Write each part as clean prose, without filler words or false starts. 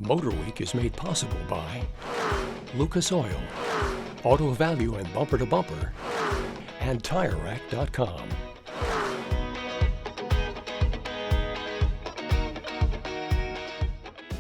MotorWeek is made possible by Lucas Oil, Auto Value and Bumper to Bumper, and TireRack.com.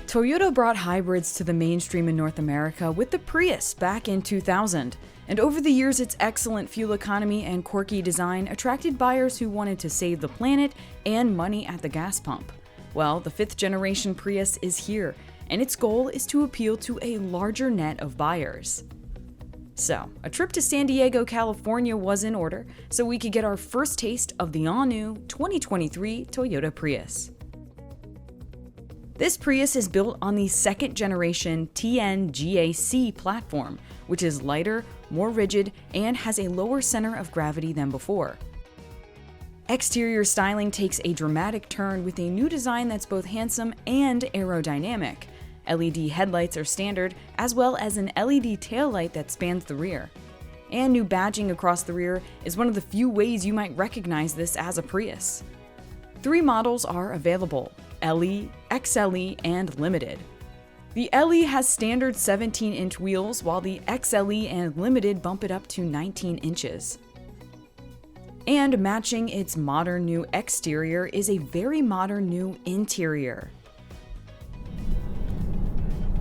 Toyota brought hybrids to the mainstream in North America with the Prius back in 2000, and over the years its excellent fuel economy and quirky design attracted buyers who wanted to save the planet and money at the gas pump. Well, the 5th generation Prius is here, and its goal is to appeal to a larger net of buyers. So, a trip to San Diego, California was in order, so we could get our first taste of the all-new 2023 Toyota Prius. This Prius is built on the 2nd generation TN-GAC platform, which is lighter, more rigid, and has a lower center of gravity than before. Exterior styling takes a dramatic turn with a new design that's both handsome and aerodynamic. LED headlights are standard, as well as an LED taillight that spans the rear. And new badging across the rear is one of the few ways you might recognize this as a Prius. 3 models are available: LE, XLE, and Limited. The LE has standard 17-inch wheels, while the XLE and Limited bump it up to 19 inches. And matching its modern new exterior is a very modern new interior.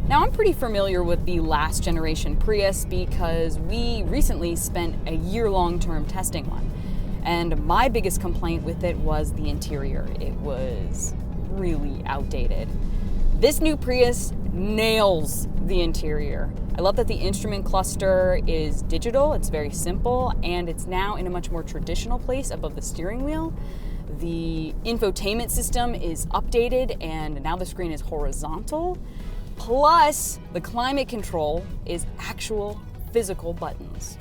Now, I'm pretty familiar with the last generation Prius because we recently spent a year-long term testing one. And my biggest complaint with it was the interior. It was really outdated. This new Prius nails the interior. I love that the instrument cluster is digital, it's very simple, and it's now in a much more traditional place above the steering wheel. The infotainment system is updated and now the screen is horizontal. Plus, the climate control is actual physical buttons.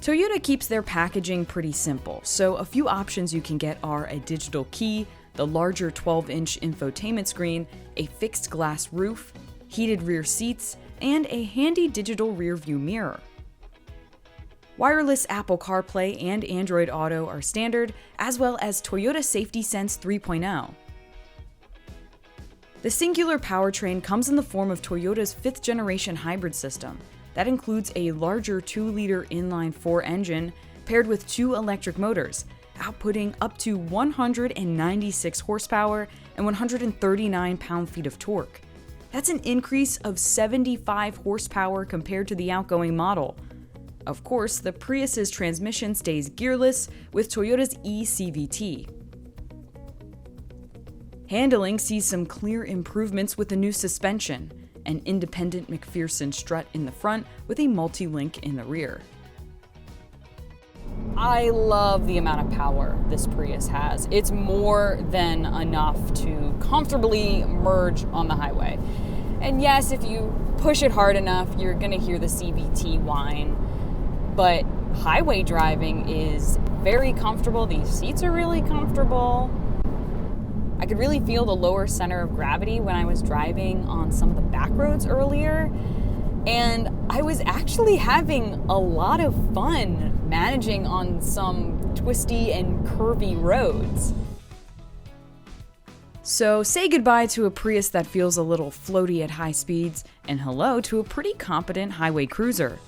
Toyota keeps their packaging pretty simple, so a few options you can get are a digital key, the larger 12-inch infotainment screen, a fixed glass roof, heated rear seats, and a handy digital rear-view mirror. Wireless Apple CarPlay and Android Auto are standard, as well as Toyota Safety Sense 3.0. The singular powertrain comes in the form of Toyota's 5th generation hybrid system. That includes a larger 2-liter inline-4 engine paired with 2 electric motors, outputting up to 196 horsepower and 139 pound-feet of torque. That's an increase of 75 horsepower compared to the outgoing model. Of course, the Prius's transmission stays gearless with Toyota's eCVT. Handling sees some clear improvements with the new suspension, an independent McPherson strut in the front with a multi-link in the rear. I love the amount of power this Prius has. It's more than enough to comfortably merge on the highway. And yes, if you push it hard enough, you're gonna hear the CVT whine, but highway driving is very comfortable. These seats are really comfortable. I could really feel the lower center of gravity when I was driving on some of the back roads earlier, and I was actually having a lot of fun managing on some twisty and curvy roads. So say goodbye to a Prius that feels a little floaty at high speeds, and hello to a pretty competent highway cruiser.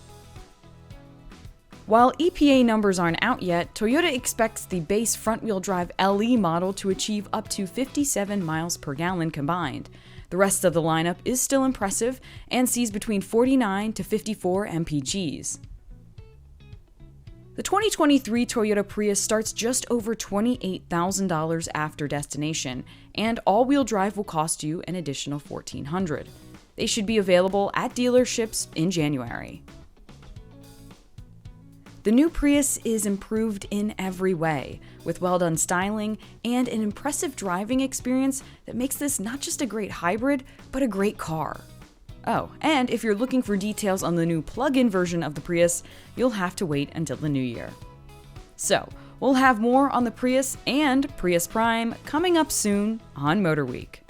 While EPA numbers aren't out yet, Toyota expects the base front-wheel drive LE model to achieve up to 57 miles per gallon combined. The rest of the lineup is still impressive and sees between 49 to 54 mpgs. The 2023 Toyota Prius starts just over $28,000 after destination, and all-wheel drive will cost you an additional $1,400. They should be available at dealerships in January. The new Prius is improved in every way, with well-done styling and an impressive driving experience that makes this not just a great hybrid, but a great car. Oh, and if you're looking for details on the new plug-in version of the Prius, you'll have to wait until the new year. So, we'll have more on the Prius and Prius Prime coming up soon on MotorWeek.